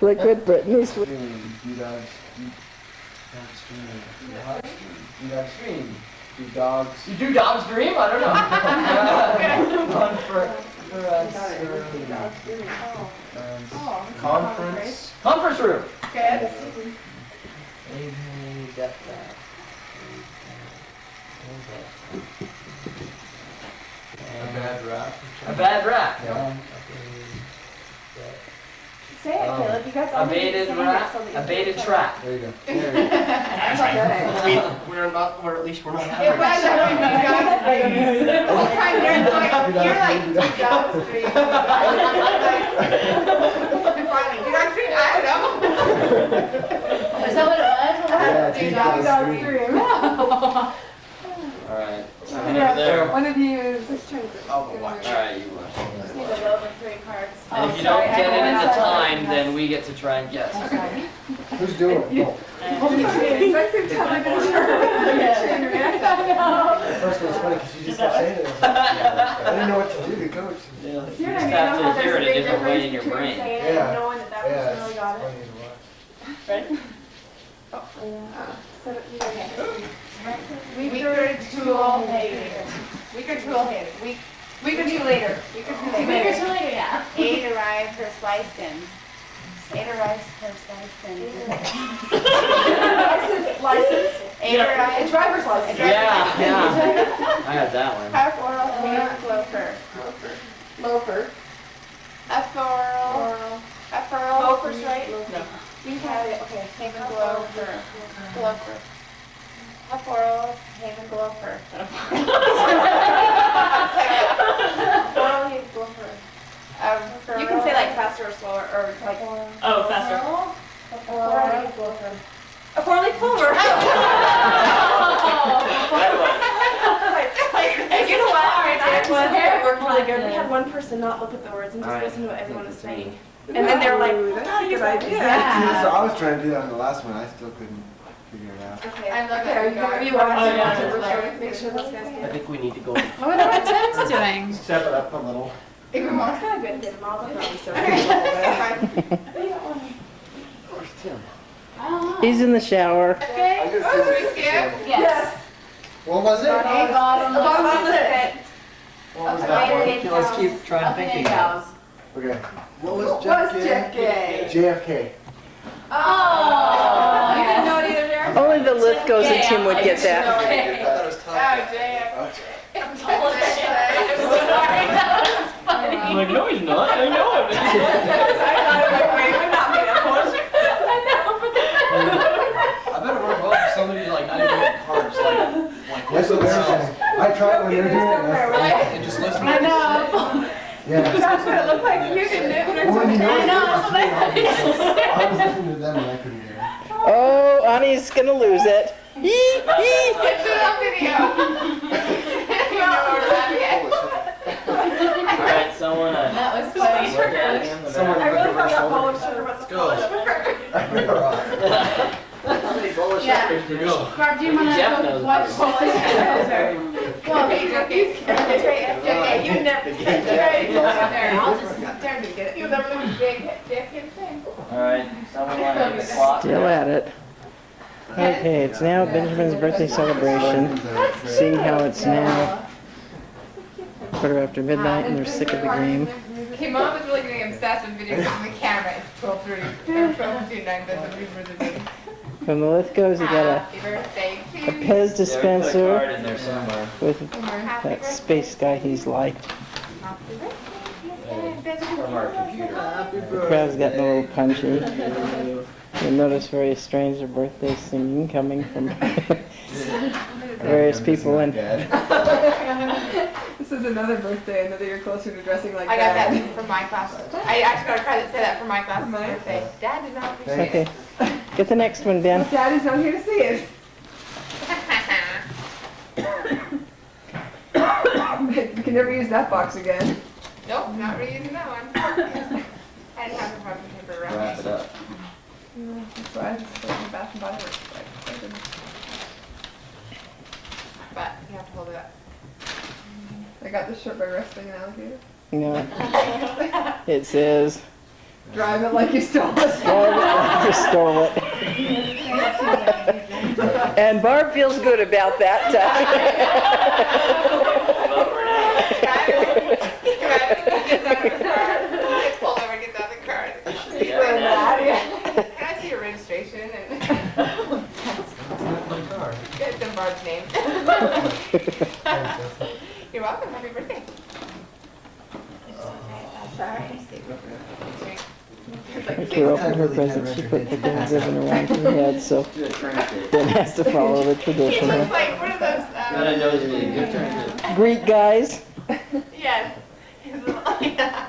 Liquid Britney Spears. Do dogs? You do dogs dream? I don't know. One for us. Conference. Conference room. Good. Hey, got that. A bad rap. A bad rap. Yeah. Say it, Caleb. You guys all A baited rap. A baited trap. There you go. We're not, or at least we're not. It was showing you guys dreams. The whole time you're like you guys dreams. Finally, you guys dream? I don't know. Is that what it was? You guys dream. Alright. One of you is this turn. I'll go watch. Alright, you watch. Just need to load with 3 cards. And if you don't get it in the time, then we get to try and guess. Who's doing it? First one was funny because you just kept saying it. I didn't know what to do to coach. Yeah, you just have to hear it a different way in your brain. Yeah. Knowing that Yeah, person really got it's it. funny to watch. Weaker tool hater. Weaker tool hater. Weaker tool later. Weaker tool later. Weaker tool later, yeah. 8 arrived her license. 8 arrived her license. License? 8 arrived. Driver's license. Yeah, yeah. I had that one. Half oral hair loafer. Loafer. Ephemeral. Ephemeral. Loafers, right? No. We have it. Okay. Haven Glover. Glover. Ephemeral Haven Glover. Oral Haven Glover. You can say like faster or slower or like. Oh, faster. Oral Haven Glover. A 4-leaf clover. You know what? It worked really good. We had one person not look at the words and just listen to what everyone was saying. And then they were like, oh, you got it. Yeah, so I was trying to do that on the last one. I still couldn't figure it out. Okay. I'm looking at you. Make sure those guys I get it. think we need to go. I wonder what Tim's doing. Step it up a little. If your mom's kind of good, get them all the probably so. Where's Tim? I don't know. He's in the shower. Okay. Oh, should we skip? Yes. What was it? Bottom of the pit. What was Okay. that one? Okay, let's keep trying thinking. Okay. What was JFK? JFK. Oh, you didn't know it either, Jared? Only the Lithgows and Tim would get that. I thought it was Oh, time. JFK. I'm like, no, he's not. I know him. I thought it was great, but not made up for. I better work well for somebody like not even get cards like That's what they're saying. I tried when they're doing it. and just listen to I know. Yeah. That's what it looked like to you, didn't it? Well, you know, I know, that's what I I was listening to them and I couldn't hear it. Oh, Annie's gonna lose it. Yee, yee. Get to that video. You know what we're laughing at. Alright, someone. That was funny. someone I really thought that Polish sugar was a Go. Polish sugar. How many Polish Yeah. suckers do you go? Barb, do you want Jeff to knows watch this. Polish shows or? Well, you never The game said Jack. there. I'll just sit there and get it. You never look big Dick and thing. Alright, someone want to the clock? Still at it. Okay, it's now Benjamin's birthday celebration. Seeing how it's now midnight and they're sick of the game. Okay, Mom was really getting obsessed with videos on the camera. It's 12:30 or 12:59, but some reason the day. From the Lithgows, you got Happy birthday a to Pez Yeah, we put a card dispenser in there somewhere. with Happy that birthday. space guy he's liked. Happy birthday. From our computer. The crowd's getting a little punchy. You'll notice very strange birthday singing coming from various people and This is another birthday, another year closer to dressing like I got Dad. that from my class. I actually got a card that said that for my class Mine? birthday. Dad did not appreciate okay. it. Get the next one, Ben. Daddy's not here to see it. You can never use that box again. Nope, not reusing that one. I didn't have the carbon paper around. Wrap it up. That's why I just put it in the Bath and Body Works. But you have to hold it up. I got this shirt by wrestling an alligator. No. It says, Drive it like you stole it. Drive it like you stole it. And Barb feels good about that. Pull over, get out of the car. Can I see your registration and My car. get some Barb's name? You're welcome. Happy birthday. Sorry. She opened her present, she put the things ribbon around her head, so then has to follow the He tradition. looks like one of those. Got a nosebleed. Good trying Greek guys. Yes. His little- yeah.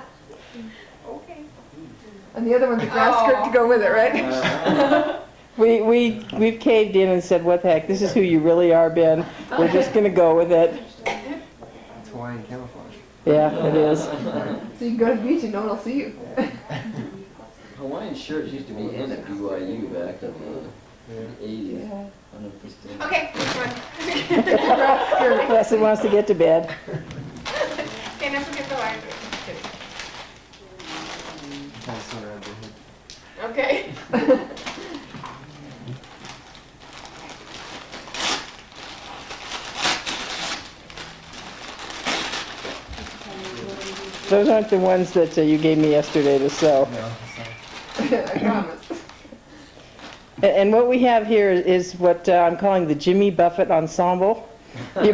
Okay. And the other one's a grass skirt to go with it, right? We've caved in and said, what the heck, this is who you really are, Ben. We're just gonna go with it. It's Hawaiian camouflage. Yeah, it is. So you can go to the beach and no one will see you. Hawaiian shirts used to be in at BYU back in the 80s. Yeah. I don't know if we still. Okay, next one. Grass skirt. Leslie wants to get to bed. Okay, don't forget the wires. Kind of sort of around your head. Okay. Those aren't the ones that you gave me yesterday to sew. No, I promise. And what we have here is what I'm calling the Jimmy Buffett Ensemble. You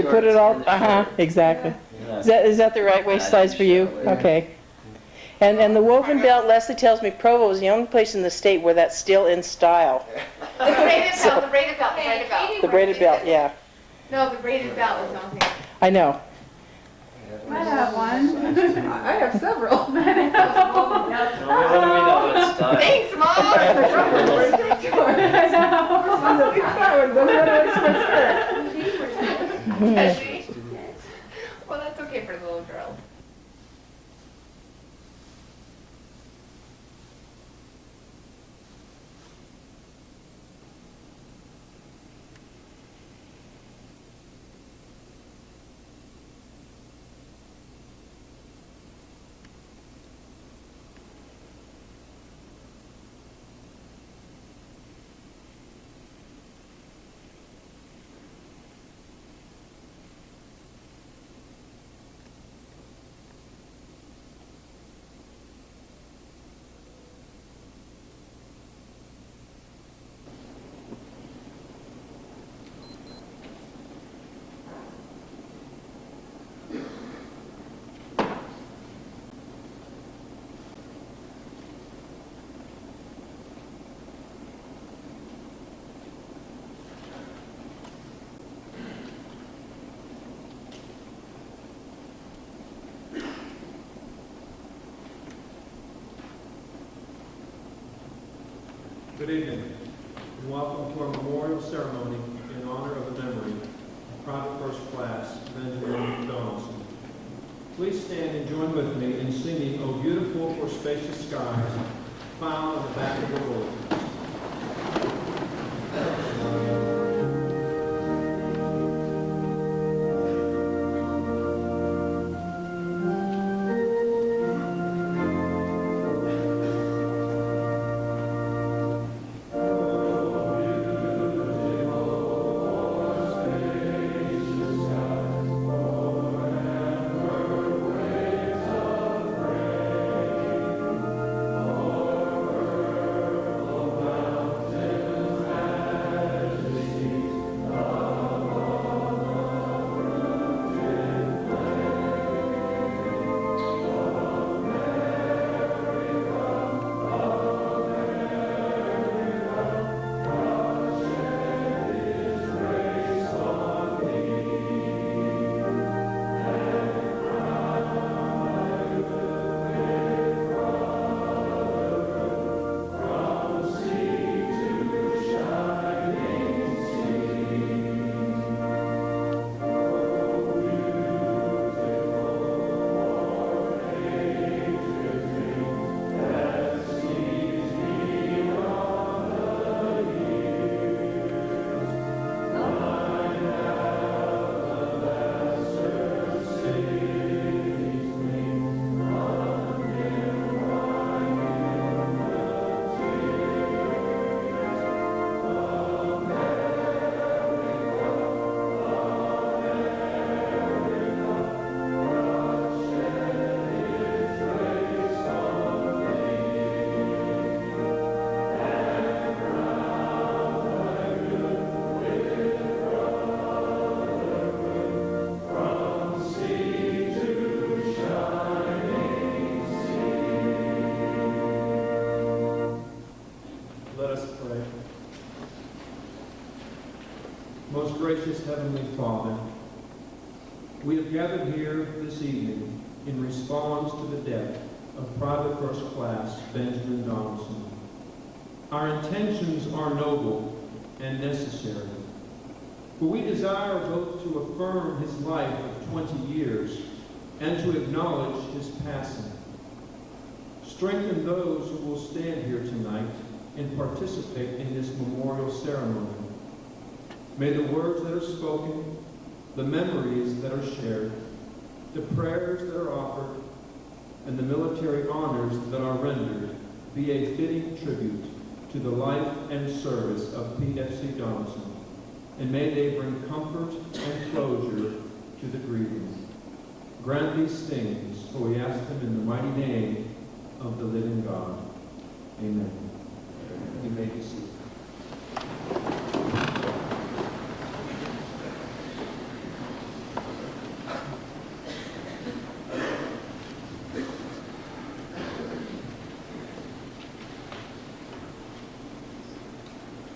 put it all, exactly. Is that the right waist size for you? Okay. And the woven belt, Leslie tells me Provo is the only place in the state where that's still in style. The braided belt, the braided belt, the braided belt. The braided belt, yeah. No, the braided belt is the only thing. I know. I have one. I have several. to. When we know it's time. Thanks, Mom! Does she? Well, that's okay for the little girls. Good evening, and welcome to our memorial ceremony in honor of the memory of Private First Class Benjamin Donaldson. Please stand and join with me in singing "O Beautiful for Spacious Skies," found on the back of the bulletin. gracious Heavenly Father, we have gathered here this evening in response to the death of Private First Class Benjamin Donaldson. Our intentions are noble and necessary, for we desire both to affirm his life of 20 years and to acknowledge his passing. Strengthen those who will stand here tonight and participate in this memorial ceremony. May the words that are spoken, the memories that are shared, the prayers that are offered, and the military honors that are rendered be a fitting tribute to the life and service of P.F.C. Donaldson, and may they bring comfort and closure to the grieving. Grant these things, for we ask them in the mighty name of the living God. Amen. You may be seated.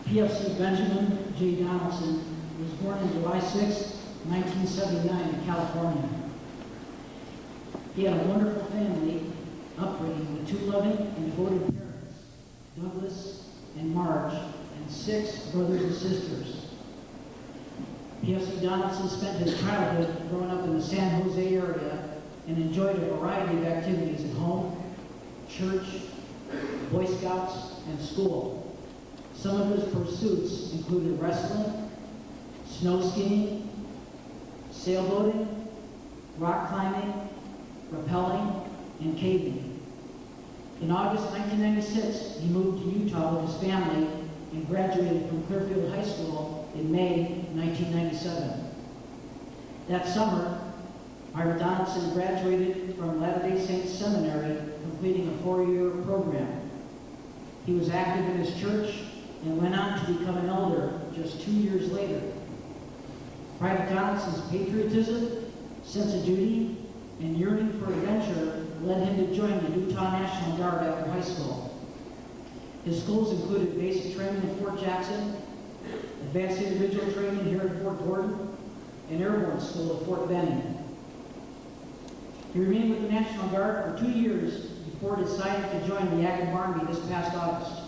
P.F.C. Benjamin J. Donaldson was born on July 6, 1979 in California. He had a wonderful family upbringing with 2 loving and devoted parents, Douglas and Marge, and 6 brothers and sisters. P.F.C. Donaldson spent his childhood growing up in the San Jose area and enjoyed a variety of activities at home, church, Boy Scouts, and school. Some of his pursuits included wrestling, snow skiing, sailboating, rock climbing, rappelling, and caving. In August 1996, he moved to Utah with his family and graduated from Clearfield High School in May 1997. That summer, Private Donaldson graduated from Latter-day Saints Seminary, completing a 4-year program. He was active in his church and went on to become an elder just 2 years later. Private Donaldson's patriotism, sense of duty, and yearning for adventure led him to join the Utah National Guard after high school. His schools included basic training in Fort Jackson, advanced individual training here at Fort Gordon, and airborne school at Fort Benning. He remained with the National Guard for 2 years before deciding to join the active Army this past August.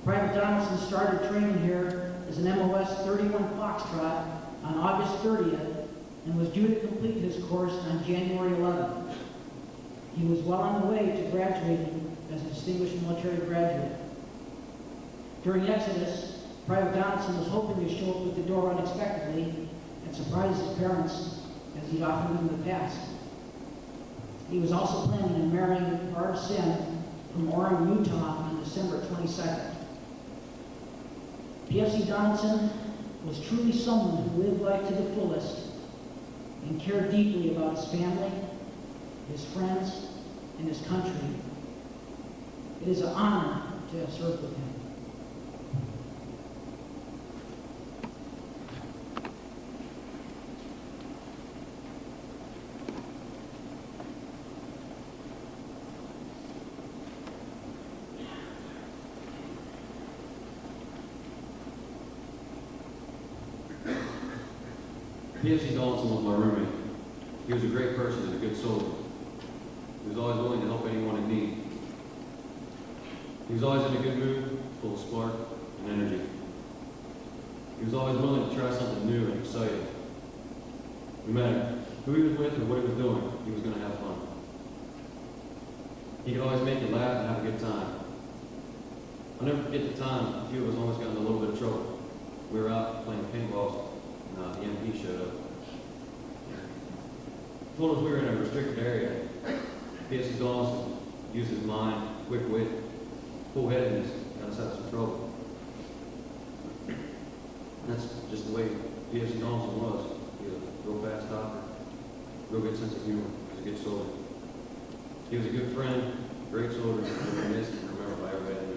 Private Donaldson started training here as an MOS 31 Foxtrot on August 30th and was due to complete his course on January 11th. He was well on the way to graduating as a distinguished military graduate. During Exodus, Private Donaldson was hoping to show up at the door unexpectedly and surprise his parents, as he'd often done in the past. He was also planning on marrying Barb Sim from Orem, Utah on December 22nd. P.F.C. Donaldson was truly someone who lived life to the fullest and cared deeply about his family, his friends, and his country. It is an honor to have served with him. P.F.C. Donaldson was my roommate. He was a great person and a good soldier. He was always willing to help anyone in need. He was always in a good mood, full of spark and energy. He was always willing to try something new and exciting. No matter who he was with or what he was doing, he was going to have fun. He could always make you laugh and have a good time. I'll never forget the time a few of us almost got in a little bit of trouble. We were out playing paintball. The MP showed up. Told us we were in a restricted area. P.F.C. Donaldson used his mind, quick wit, full-headedness, got us out of some trouble. That's just the way P.F.C. Donaldson was. He was a real fast talker, real good sense of humor. He was a good soldier. He was a good friend, great soldier, and missed and remembered by everybody in there.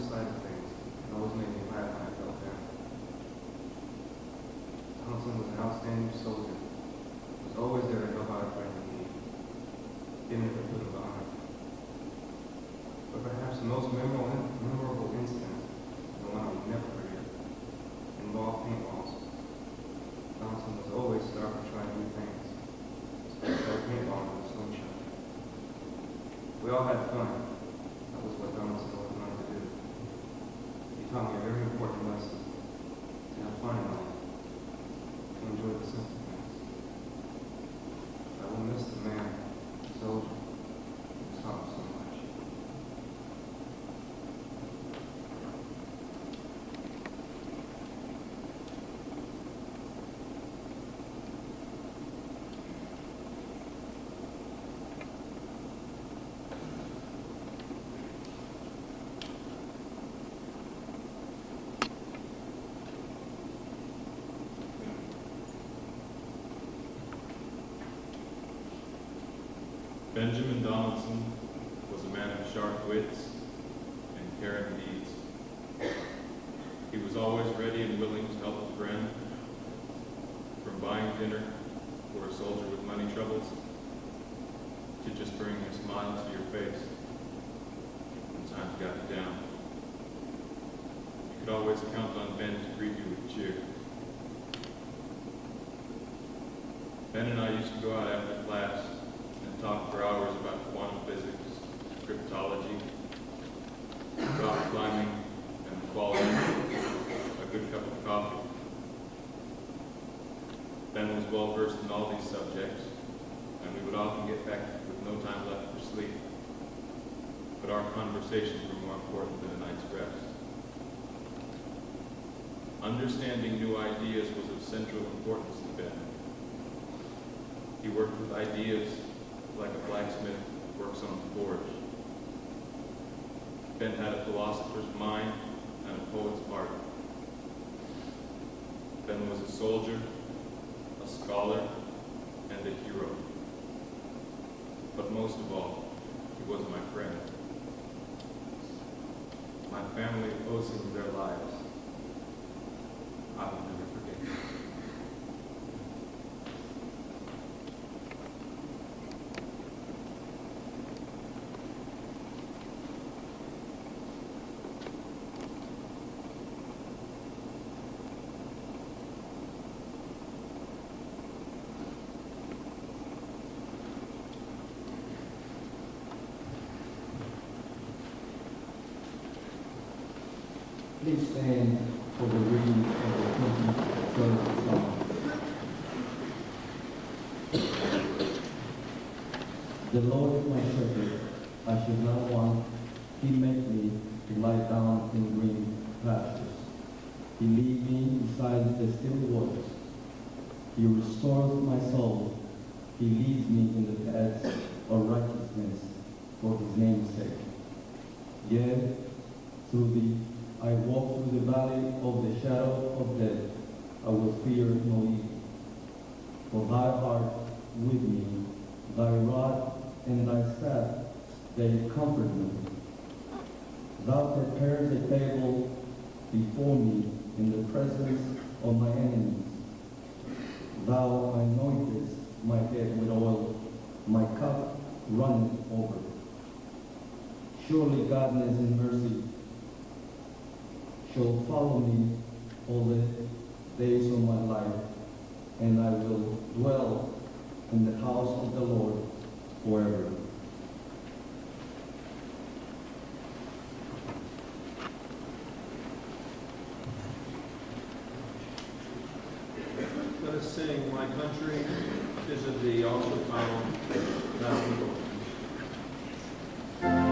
side of things. It always made me laugh when I felt down. Donaldson was an outstanding soldier. He was always there to help out a friend in need, even if it put him behind. But perhaps the most memorable incident, the one I would never forget, involved paintballs. Donaldson was always starting to try new things, especially paintballing with a slingshot. We all had fun. That was what Donaldson always wanted to do. He taught me a very important lesson: to have fun in life, to enjoy the simple things. I will miss the man, the soldier, who taught me so much. Benjamin Donaldson was a man of sharp wits and caring deeds. He was always ready and willing to help a friend, from buying dinner for a soldier with money troubles to just bringing a smile to your face when times got you down. You could always count on Ben to greet you with cheer. Ben and I used to go out after class and talk for hours about quantum physics, cryptology, rock climbing, and the quality of a good cup of coffee. Ben was well versed in all these subjects, and we would often get back with no time left for sleep. But our conversations were more important than a night's rest. Understanding new ideas was of central importance to Ben. He worked with ideas like a blacksmith works on the forge. Ben had a philosopher's mind and a poet's heart. Ben was a soldier, a scholar, and a hero. But most of all, he was my friend. My family owes him their lives. I will never forget. Please stand for the reading of the 23rd Psalm. The Lord is my shepherd, I shall not want. He makes me to lie down in green pastures. He leads me beside the still waters. He restores my soul. He leads me in the paths of righteousness for his name's sake. Yea, I walk through the valley of the shadow of death. I will fear no evil. For thy art with me, thy rod and thy staff, they comfort me. Thou prepares a table before me in the presence of my enemies. Thou anointest my head with oil, my cup runneth over. Surely goodness and mercy shall follow me all the days of my life, and I will dwell in the house of the Lord forever. Let us sing My Country Is of Thee, also titled Thou People. Thy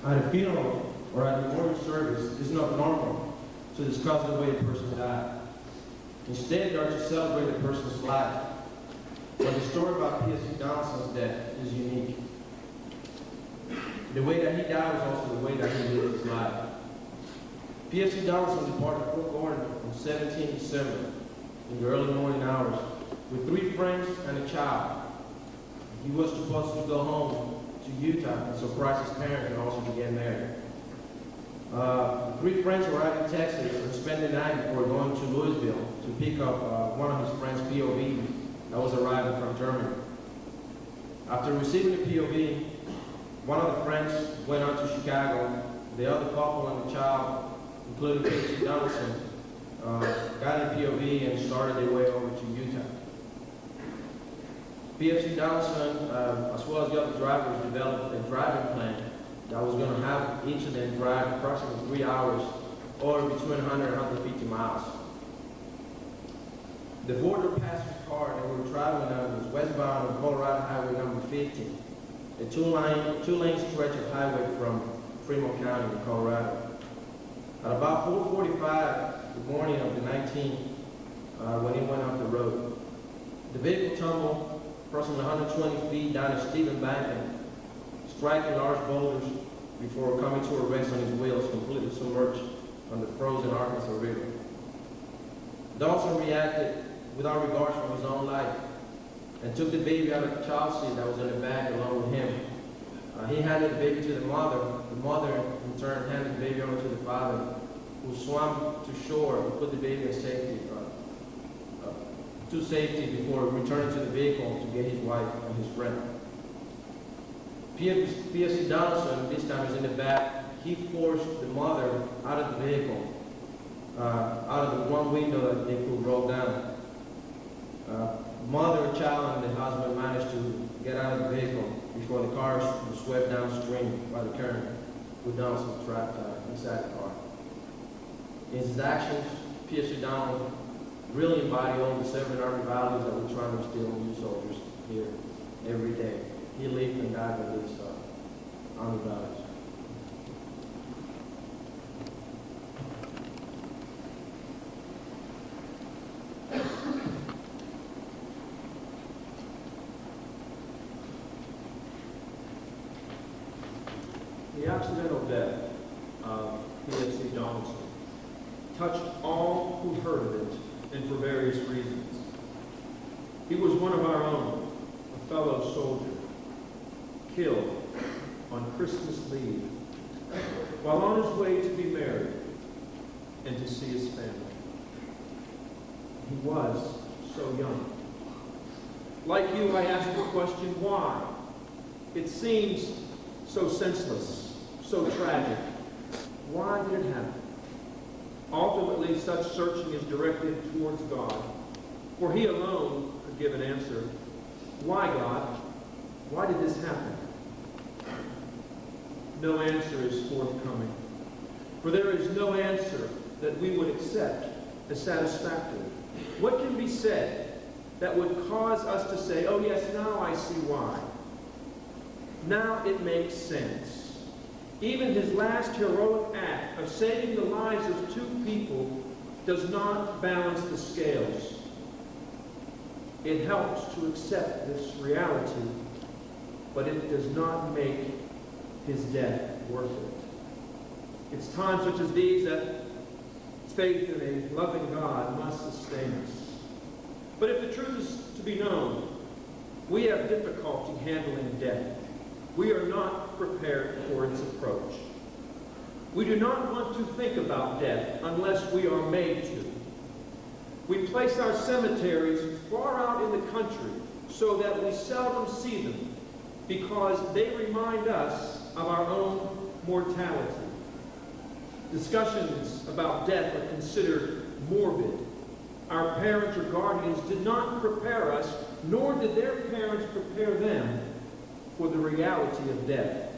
at a funeral or at a memorial service is not normal to discuss the way a person died. Instead, they are to celebrate the person's life. But the story about P.S.C. Donaldson's death is unique. The way that he died was also the way that he lived his life. P.S.C. Donaldson departed Fort Gordon on 17 December in the early morning hours with 3 friends and a child. He was supposed to go home to Utah and surprise his parents and also to get married. 3 friends arrived in Texas and spent the night before going to Louisville to pick up one of his friend's POV that was arriving from Germany. After receiving the POV, one of the friends went on to Chicago. The other couple and the child, including P.S.C. Donaldson, got a POV and started their way over to Utah. P.S.C. Donaldson, as well as the other drivers, developed a driving plan that was going to have each of them drive approximately 3 hours or between 100 and 150 miles. The border passenger car that we were traveling on was westbound on Colorado Highway number 50, a two-lane stretch of highway from Fremont County in Colorado. At about 4:45 the morning of the 19th, when it went off the road, the vehicle tumbled approximately 120 feet down a steep embankment, striking large boulders before coming to a rest on his wheels, completely submerged on the frozen Arkansas River. Donaldson reacted without regard for his own life and took the baby out of the child seat that was in the back along with him. He handed the baby to the mother. The mother, in turn, handed the baby over to the father, who swam to shore and put the baby in safety, to safety before returning to the vehicle to get his wife and his friend. P.S.C. Donaldson, this time is in the back. He forced the mother out of the vehicle, out of the one window that they could roll down. Mother, child, and the husband managed to get out of the vehicle before the car was swept downstream by the current, with Donaldson trapped inside the car. In his actions, P.S.C. Donaldson really embodied all the 7 Army values that we're trying to instill in new soldiers here every day. He lived and died by these Army values. The accidental death of P.S.C. Donaldson touched all who heard of it, and for various reasons. He was one of our own, a fellow soldier, killed on Christmas Eve while on his way to be married and to see his family. He was so young. Like you, I asked the question, why? It seems so senseless, so tragic. Why did it happen? Ultimately, such searching is directed towards God, for He alone could give an answer. Why, God? Why did this happen? No answer is forthcoming, for there is no answer that we would accept as satisfactory. What can be said that would cause us to say, oh yes, now I see why. Now it makes sense. Even his last heroic act of saving the lives of 2 people does not balance the scales. It helps to accept this reality, but it does not make his death worth it. It's times such as these that faith in a loving God must sustain us. But if the truth is to be known, we have difficulty handling death. We are not prepared for its approach. We do not want to think about death unless we are made to. We place our cemeteries far out in the country so that we seldom see them because they remind us of our own mortality. Discussions about death are considered morbid. Our parents or guardians did not prepare us, nor did their parents prepare them for the reality of death.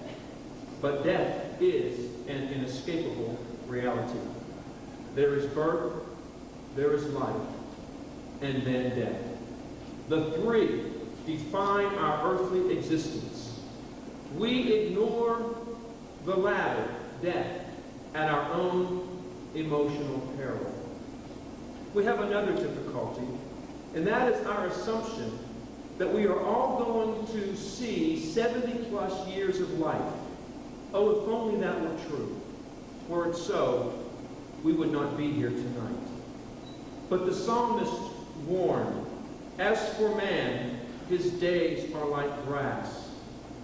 But death is an inescapable reality. There is birth, there is life, and then death. The 3 define our earthly existence. We ignore the latter, death, at our own emotional peril. We have another difficulty, and that is our assumption that we are all going to see 70-plus years of life. Oh, if only that were true. Were it so, we would not be here tonight. But the psalmist warned, "As for man, his days are like grass.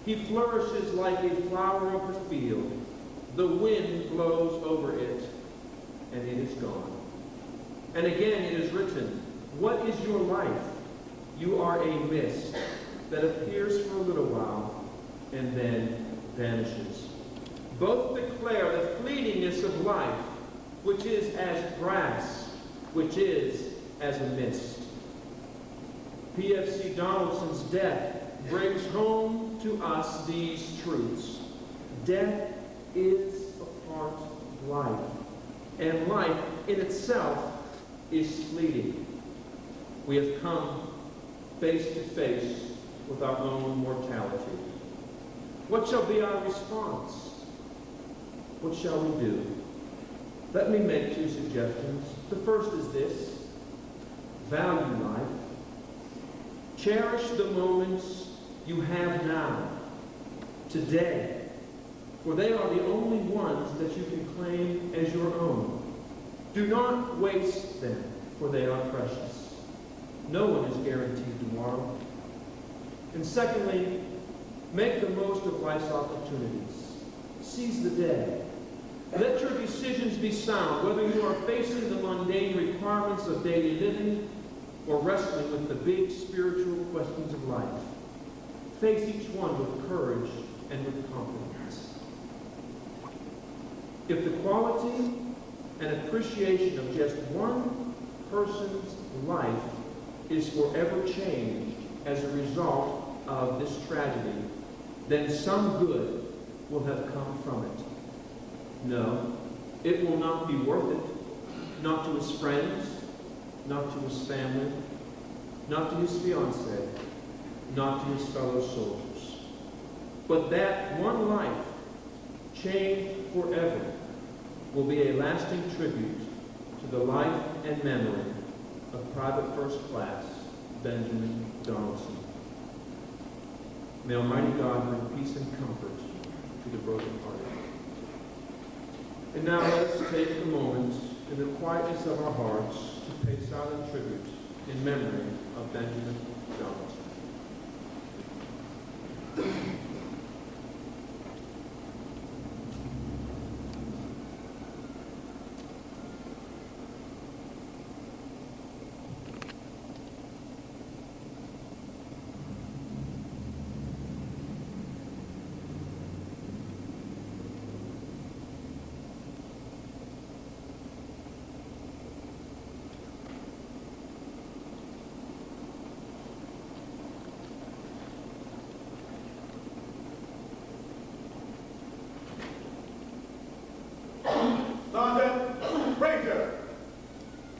He flourishes like a flower of the field. The wind blows over it, and it is gone." And again it is written, "What is your life? You are a mist that appears for a little while and then vanishes." Both declare the fleetingness of life, which is as grass, which is as a mist. P.F.C. Donaldson's death brings home to us these truths. Death is a part of life, and life in itself is fleeting. We have come face to face with our own mortality. What shall be our response? What shall we do? Let me make 2 suggestions. The first is this: value life. Cherish the moments you have now, today, for they are the only ones that you can claim as your own. Do not waste them, for they are precious. No one is guaranteed tomorrow. And secondly, make the most of life's opportunities. Seize the day. Let your decisions be sound, whether you are facing the mundane requirements of daily living or wrestling with the big spiritual questions of life. Face each one with courage and with confidence. If the quality and appreciation of just one person's life is forever changed as a result of this tragedy, then some good will have come from it. No, it will not be worth it, not to his friends, not to his family, not to his fiancée, not to his fellow soldiers. But that one life, changed forever, will be a lasting tribute to the life and memory of Private First Class Benjamin Donaldson. May Almighty God bring peace and comfort to the brokenhearted. And now let us take a moment in the quietness of our hearts to pay silent tribute in memory of Benjamin Donaldson. Sergeant Ranger,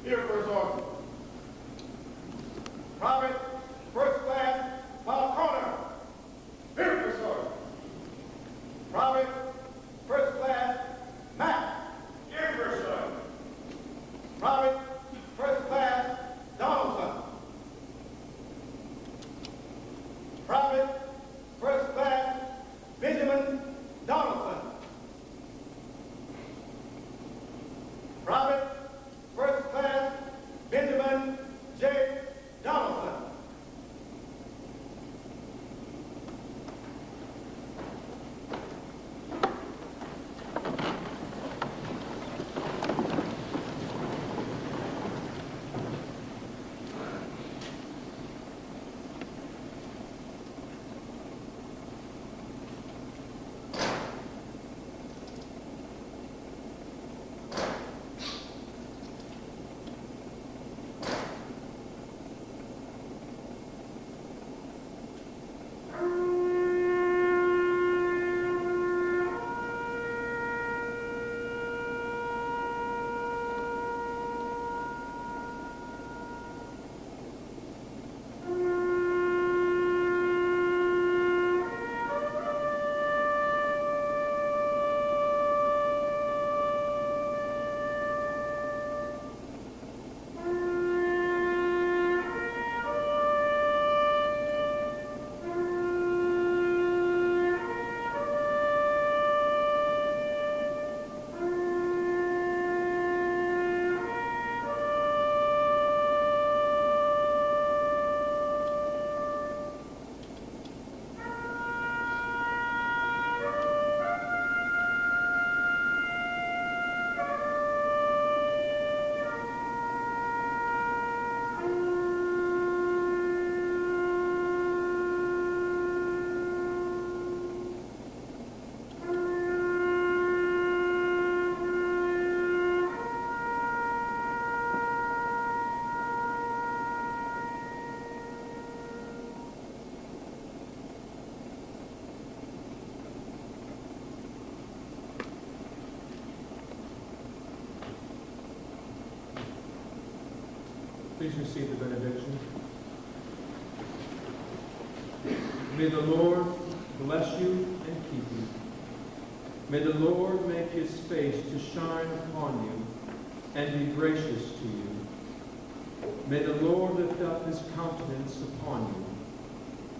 here for his order. Private First Class Falconer, here for his order. Private First Class Mack, here for his order. Private First Class Donaldson. Private First Class Benjamin Donaldson. Private First Class Benjamin J. Donaldson. Please receive the benediction. May the Lord bless you and keep you. May the Lord make his face to shine upon you and be gracious to you. May the Lord lift up his countenance upon you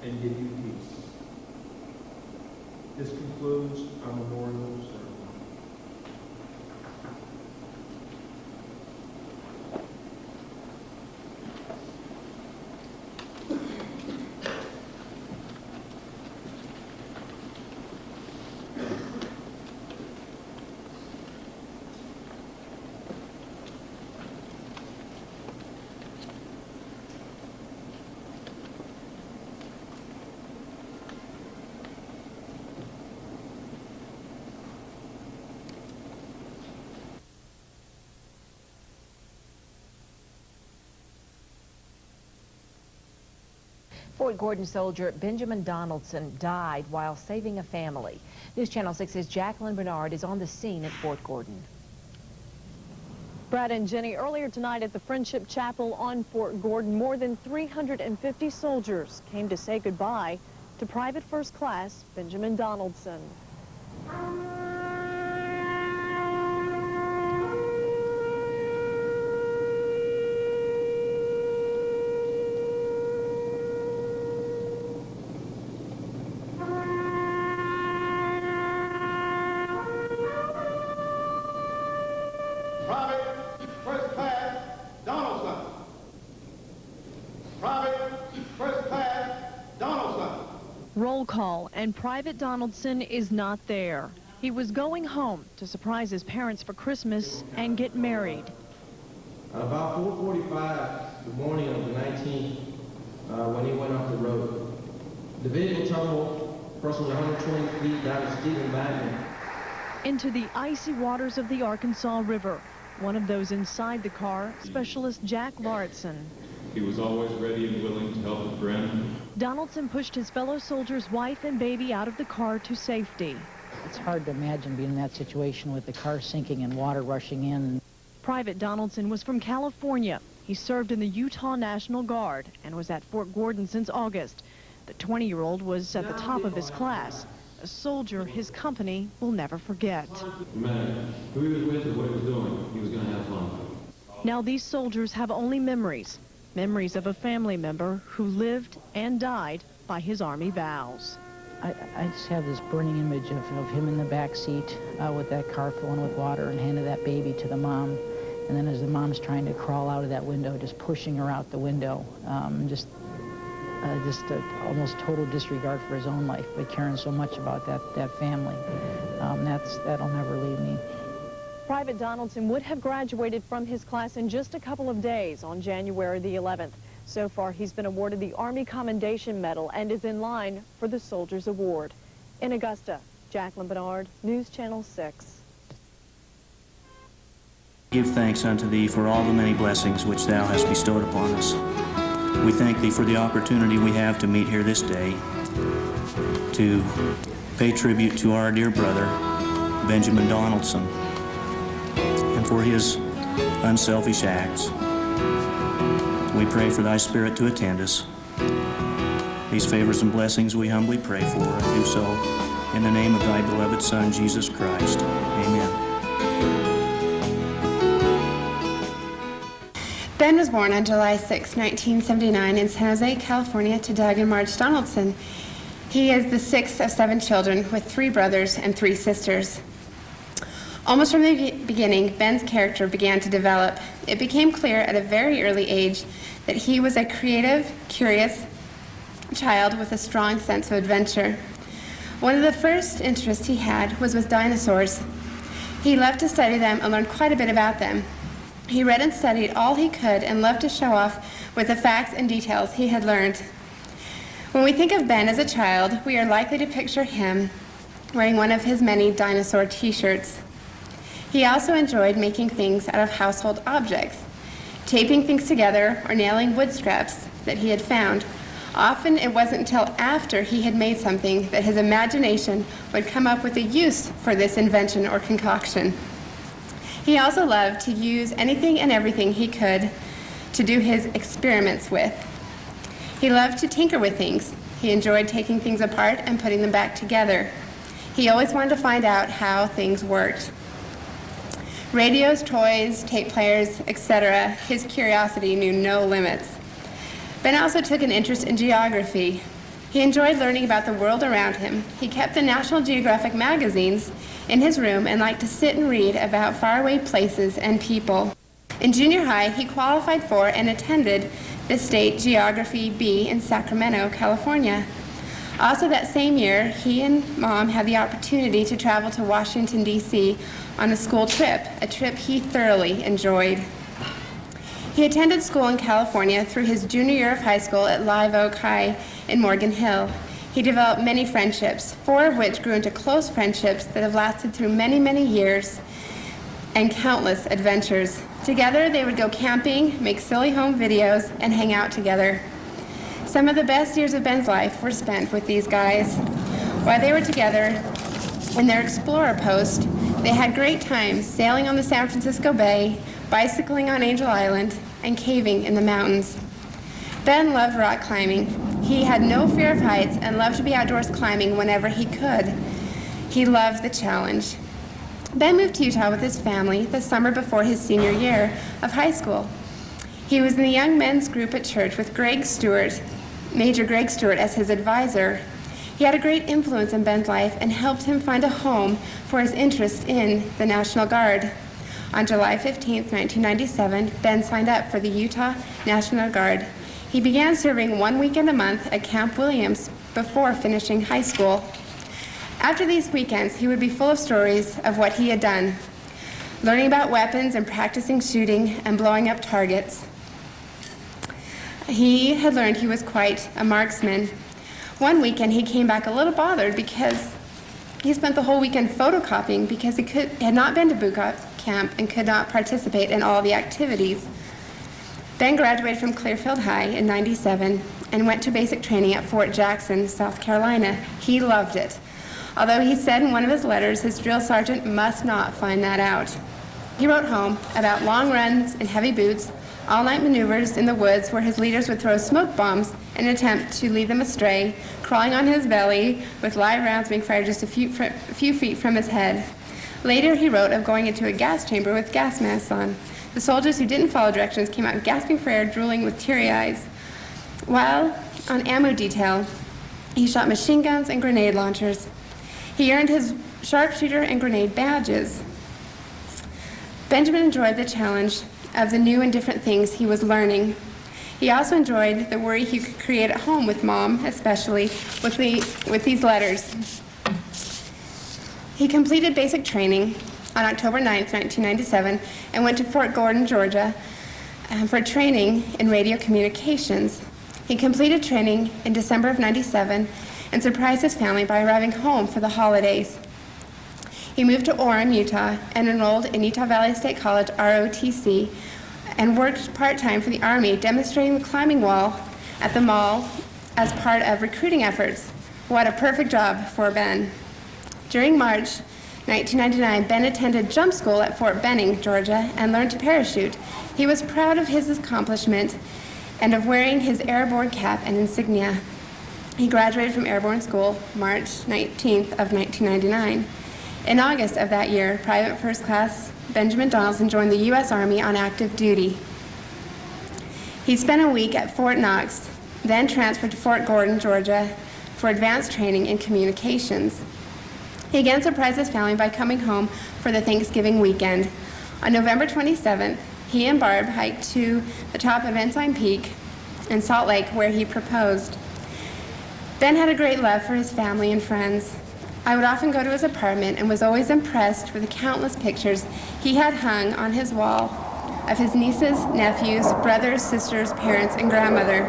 and give you peace. This concludes our memorial service. Fort Gordon soldier Benjamin Donaldson died while saving a family. News Channel 6's Jacqueline Bernard is on the scene at Fort Gordon. Brad and Jenny, earlier tonight at the Friendship Chapel on Fort Gordon, more than 350 soldiers came to say goodbye to Private First Class Benjamin Donaldson. Private First Class Donaldson. Private First Class Donaldson. Roll call, and Private Donaldson is not there. He was going home to surprise his parents for Christmas and get married. At about 4:45 the morning of the 19th, when he went off the road, the vehicle tumbled approximately 120 feet down a steep embankment Into the icy waters of the Arkansas River. One of those inside the car, Specialist Jack Lauritsen. He was always ready and willing to help a friend. Donaldson pushed his fellow soldier's wife and baby out of the car to safety. It's hard to imagine being in that situation with the car sinking and water rushing in. Private Donaldson was from California. He served in the Utah National Guard and was at Fort Gordon since August. The 20-year-old was at the top of his class, a soldier his company will never forget. No matter who he was with or what he was doing, he was going to have fun. Now these soldiers have only memories of a family member who lived and died by his Army vows. I just have this burning image of him in the back seat with that car filling with water and handing that baby to the mom. And then as the mom's trying to crawl out of that window, just pushing her out the window. Just almost total disregard for his own life, but caring so much about that family. That'll never leave me. Private Donaldson would have graduated from his class in just a couple of days on January the 11th. So far, he's been awarded the Army Commendation Medal and is in line for the Soldier's Award. In Augusta, Jacqueline Bernard, News Channel 6. Give thanks unto thee for all the many blessings which thou hast bestowed upon us. We thank thee for the opportunity we have to meet here this day to pay tribute to our dear brother, Benjamin Donaldson, and for his unselfish acts. We pray for thy Spirit to attend us. These favors and blessings we humbly pray for, and do so in the name of thy beloved Son, Jesus Christ. Amen. Ben was born on July 6, 1979 in San Jose, California to Doug and Marge Donaldson. He is the sixth of 7 children with 3 brothers and 3 sisters. Almost from the beginning, Ben's character began to develop. It became clear at a very early age that he was a creative, curious child with a strong sense of adventure. One of the first interests he had was with dinosaurs. He loved to study them and learned quite a bit about them. He read and studied all he could and loved to show off with the facts and details he had learned. When we think of Ben as a child, we are likely to picture him wearing one of his many dinosaur t-shirts. He also enjoyed making things out of household objects, taping things together or nailing wood scraps that he had found. Often it wasn't until after he had made something that his imagination would come up with a use for this invention or concoction. He also loved to use anything and everything he could to do his experiments with. He loved to tinker with things. He enjoyed taking things apart and putting them back together. He always wanted to find out how things worked. Radios, toys, tape players, etc., his curiosity knew no limits. Ben also took an interest in geography. He enjoyed learning about the world around him. He kept the National Geographic magazines in his room and liked to sit and read about faraway places and people. In junior high, he qualified for and attended the State Geography B in Sacramento, California. Also that same year, he and Mom had the opportunity to travel to Washington, D.C. on a school trip, a trip he thoroughly enjoyed. He attended school in California through his junior year of high school at Live Oak High in Morgan Hill. He developed many friendships, 4 of which grew into close friendships that have lasted through many, many years and countless adventures. Together, they would go camping, make silly home videos, and hang out together. Some of the best years of Ben's life were spent with these guys. While they were together in their Explorer post, they had great times sailing on the San Francisco Bay, bicycling on Angel Island, and caving in the mountains. Ben loved rock climbing. He had no fear of heights and loved to be outdoors climbing whenever he could. He loved the challenge. Ben moved to Utah with his family the summer before his senior year of high school. He was in the young men's group at church with Major Greg Stewart as his advisor. He had a great influence in Ben's life and helped him find a home for his interest in the National Guard. On July 15, 1997, Ben signed up for the Utah National Guard. He began serving 1 weekend a month at Camp Williams before finishing high school. After these weekends, he would be full of stories of what he had done, learning about weapons and practicing shooting and blowing up targets. He had learned he was quite a marksman. One weekend, he came back a little bothered because he spent the whole weekend photocopying because he had not been to boot camp and could not participate in all the activities. Ben graduated from Clearfield High in '97 and went to basic training at Fort Jackson, South Carolina. He loved it. Although he said in one of his letters his drill sergeant must not find that out. He wrote home about long runs in heavy boots, all-night maneuvers in the woods where his leaders would throw smoke bombs in an attempt to lead them astray, crawling on his belly with live rounds being fired just a few feet from his head. Later he wrote of going into a gas chamber with gas masks on. The soldiers who didn't follow directions came out gasping for air, drooling with teary eyes. While on ammo detail, he shot machine guns and grenade launchers. He earned his sharpshooter and grenade badges. Benjamin enjoyed the challenge of the new and different things he was learning. He also enjoyed the worry he could create at home with Mom, especially with these letters. He completed basic training on October 9, 1997, and went to Fort Gordon, Georgia, for training in radio communications. He completed training in December of '97 and surprised his family by arriving home for the holidays. He moved to Orem, Utah, and enrolled in Utah Valley State College, ROTC, and worked part-time for the Army, demonstrating the climbing wall at the mall as part of recruiting efforts. What a perfect job for Ben. During March 1999, Ben attended jump school at Fort Benning, Georgia, and learned to parachute. He was proud of his accomplishment and of wearing his airborne cap and insignia. He graduated from airborne school March 19th of 1999. In August of that year, Private First Class Benjamin Donaldson joined the U.S. Army on active duty. He spent a week at Fort Knox, then transferred to Fort Gordon, Georgia, for advanced training in communications. He again surprised his family by coming home for the Thanksgiving weekend. On November 27th, he and Barb hiked to the top of Ensign Peak in Salt Lake, where he proposed. Ben had a great love for his family and friends. I would often go to his apartment and was always impressed with the countless pictures he had hung on his wall of his nieces, nephews, brothers, sisters, parents, and grandmother.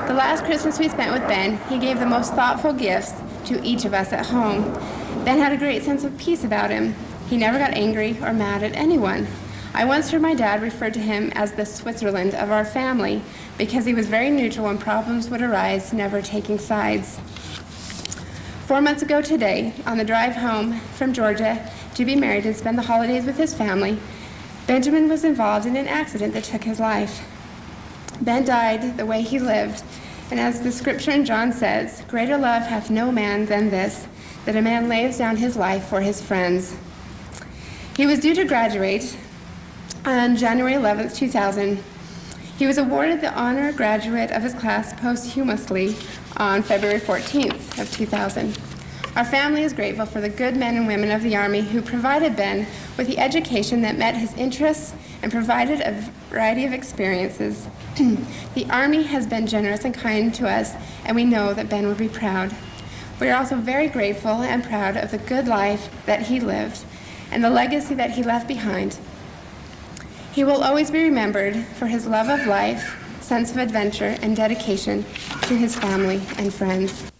The last Christmas we spent with Ben, he gave the most thoughtful gifts to each of us at home. Ben had a great sense of peace about him. He never got angry or mad at anyone. I once heard my dad refer to him as the Switzerland of our family because he was very neutral when problems would arise, never taking sides. 4 months ago today, on the drive home from Georgia to be married and spend the holidays with his family, Benjamin was involved in an accident that took his life. Ben died the way he lived, and as the scripture in John says, greater love hath no man than this, that a man lays down his life for his friends. He was due to graduate on January 11th, 2000. He was awarded the honor graduate of his class posthumously on February 14th of 2000. Our family is grateful for the good men and women of the Army who provided Ben with the education that met his interests and provided a variety of experiences. The Army has been generous and kind to us, and we know that Ben would be proud. We are also very grateful and proud of the good life that he lived and the legacy that he left behind. He will always be remembered for his love of life, sense of adventure, and dedication to his family and friends.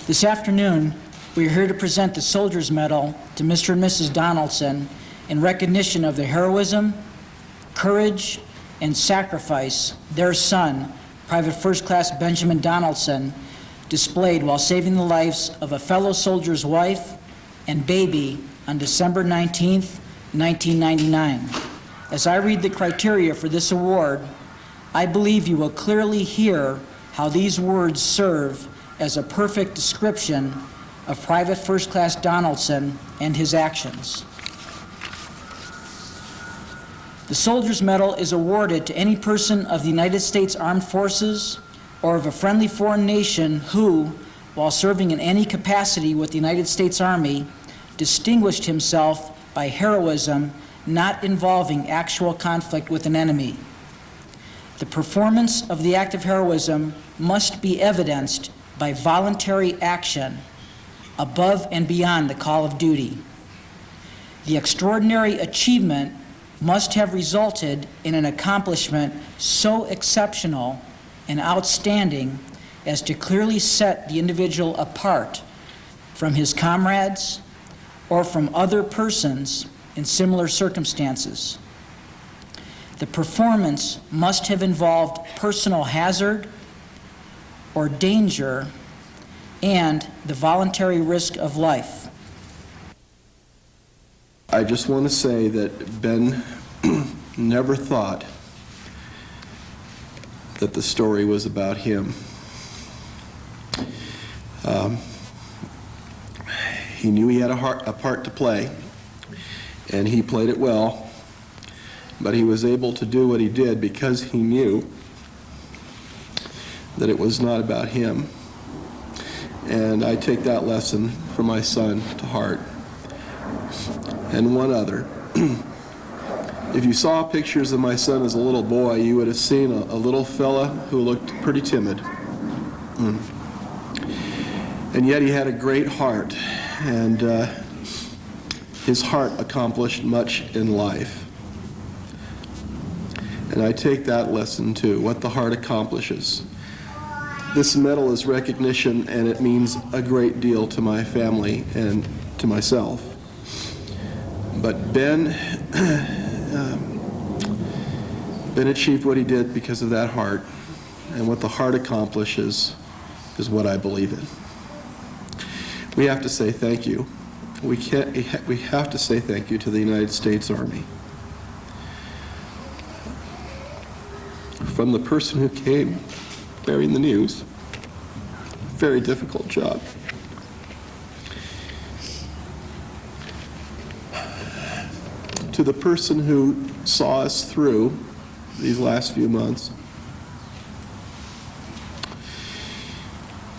This afternoon, we are here to present the Soldier's Medal to Mr. and Mrs. Donaldson in recognition of the heroism, courage, and sacrifice their son, Private First Class Benjamin Donaldson, displayed while saving the lives of a fellow soldier's wife and baby on December 19th, 1999. As I read the criteria for this award, I believe you will clearly hear how these words serve as a perfect description of Private First Class Donaldson and his actions. The Soldier's Medal is awarded to any person of the United States Armed Forces or of a friendly foreign nation who, while serving in any capacity with the United States Army, distinguished himself by heroism not involving actual conflict with an enemy. The performance of the act of heroism must be evidenced by voluntary action above and beyond the call of duty. The extraordinary achievement must have resulted in an accomplishment so exceptional and outstanding as to clearly set the individual apart from his comrades or from other persons in similar circumstances. The performance must have involved personal hazard or danger and the voluntary risk of life. I just want to say that Ben never thought that the story was about him. He knew he had a part to play, and he played it well, but he was able to do what he did because he knew that it was not about him. And I take that lesson from my son to heart. And one other. If you saw pictures of my son as a little boy, you would have seen a little fella who looked pretty timid. And yet he had a great heart, and his heart accomplished much in life. And I take that lesson too, what the heart accomplishes. This medal is recognition, and it means a great deal to my family and to myself. But Ben achieved what he did because of that heart, and what the heart accomplishes is what I believe in. We have to say thank you. We have to say thank you to the United States Army. From the person who came bearing the news, very difficult job. To the person who saw us through these last few months,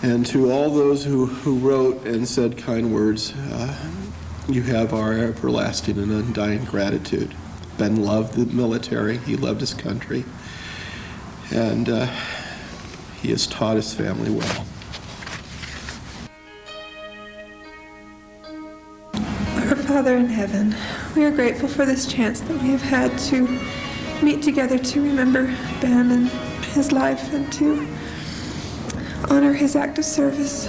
and to all those who wrote and said kind words, you have our everlasting and undying gratitude. Ben loved the military, he loved his country, and he has taught his family well. Our Father in heaven, we are grateful for this chance that we have had to meet together to remember Ben and his life and to honor his act of service.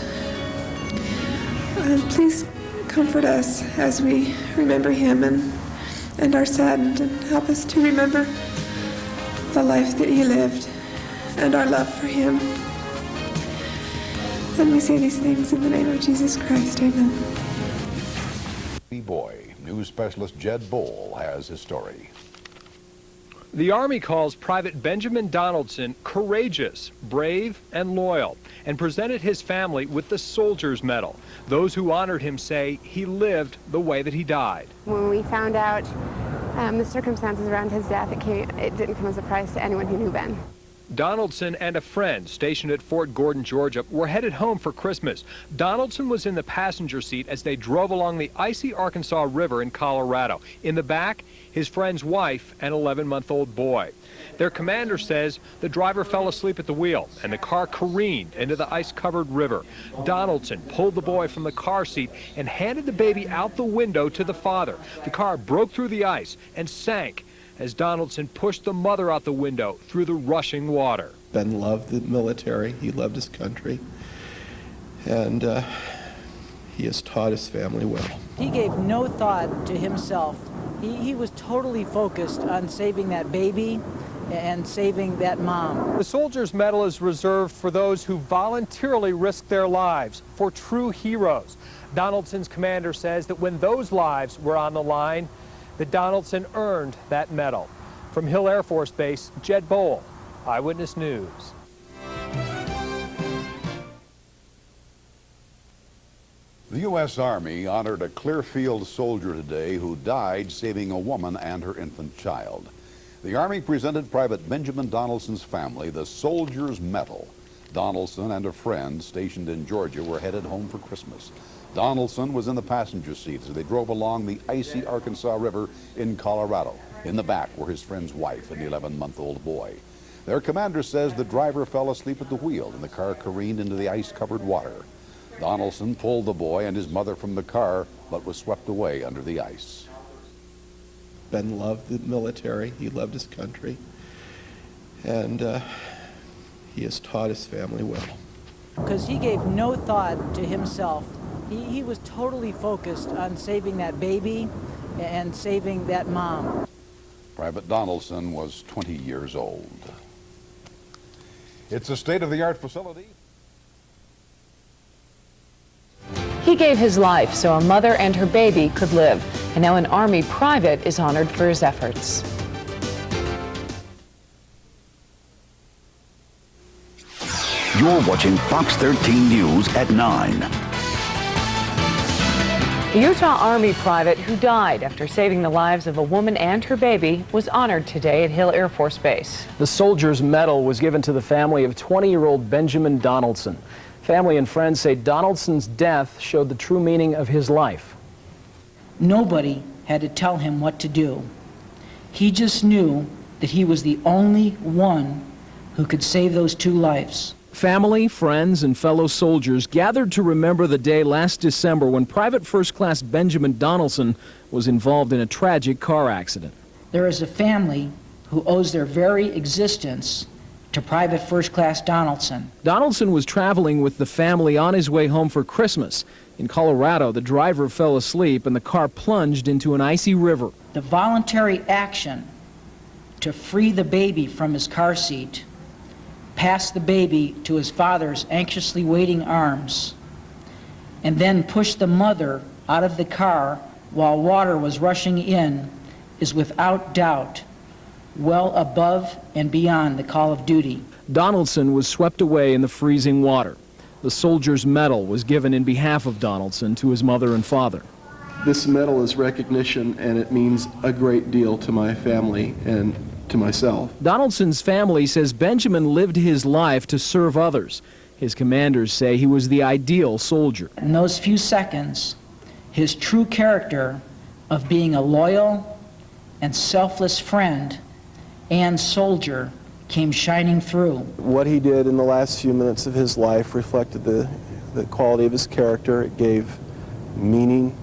Please comfort us as we remember him and are saddened, and help us to remember the life that he lived and our love for him. And we say these things in the name of Jesus Christ. Amen. Boy, news specialist Jed Bull has his story. The Army calls Private Benjamin Donaldson courageous, brave, and loyal, and presented his family with the Soldier's Medal. Those who honored him say he lived the way that he died. When we found out the circumstances around his death, it didn't come as a surprise to anyone who knew Ben. Donaldson and a friend stationed at Fort Gordon, Georgia, were headed home for Christmas. Donaldson was in the passenger seat as they drove along the icy Arkansas River in Colorado. In the back, his friend's wife and 11-month-old boy. Their commander says the driver fell asleep at the wheel and the car careened into the ice-covered river. Donaldson pulled the boy from the car seat and handed the baby out the window to the father. The car broke through the ice and sank as Donaldson pushed the mother out the window through the rushing water. Ben loved the military. He loved his country. And he has taught his family well. He gave no thought to himself. He was totally focused on saving that baby and saving that mom. The Soldier's Medal is reserved for those who voluntarily risk their lives, for true heroes. Donaldson's commander says that when those lives were on the line, that Donaldson earned that medal. From Hill Air Force Base, Jed Bowl, Eyewitness News. The U.S. Army honored a Clearfield soldier today who died saving a woman and her infant child. The Army presented Private Benjamin Donaldson's family the Soldier's Medal. Donaldson and a friend stationed in Georgia were headed home for Christmas. Donaldson was in the passenger seat as they drove along the icy Arkansas River in Colorado. In the back were his friend's wife and the 11-month-old boy. Their commander says the driver fell asleep at the wheel and the car careened into the ice-covered water. Donaldson pulled the boy and his mother from the car, but was swept away under the ice. Ben loved the military. He loved his country. And he has taught his family well. Because he gave no thought to himself. He was totally focused on saving that baby and saving that mom. Private Donaldson was 20 years old. It's a state-of-the-art facility. He gave his life so a mother and her baby could live, and now an Army private is honored for his efforts. You're watching Fox 13 News at 9. A Utah Army private who died after saving the lives of a woman and her baby was honored today at Hill Air Force Base. The Soldier's Medal was given to the family of 20-year-old Benjamin Donaldson. Family and friends say Donaldson's death showed the true meaning of his life. Nobody had to tell him what to do. He just knew that he was the only one who could save those two lives. Family, friends, and fellow soldiers gathered to remember the day last December when Private First Class Benjamin Donaldson was involved in a tragic car accident. There is a family who owes their very existence to Private First Class Donaldson. Donaldson was traveling with the family on his way home for Christmas. In Colorado, the driver fell asleep and the car plunged into an icy river. The voluntary action to free the baby from his car seat, pass the baby to his father's anxiously waiting arms, and then push the mother out of the car while water was rushing in is without doubt well above and beyond the call of duty. Donaldson was swept away in the freezing water. The Soldier's Medal was given in behalf of Donaldson to his mother and father. This medal is recognition, and it means a great deal to my family and to myself. Donaldson's family says Benjamin lived his life to serve others. His commanders say he was the ideal soldier. In those few seconds, his true character of being a loyal and selfless friend and soldier came shining through. What he did in the last few minutes of his life reflected the quality of his character. It gave meaning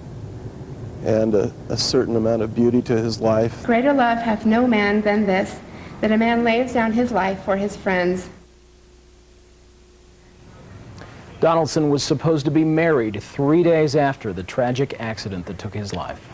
and a certain amount of beauty to his life. Greater love hath no man than this, that a man lays down his life for his friends. Donaldson was supposed to be married 3 days after the tragic accident that took his life.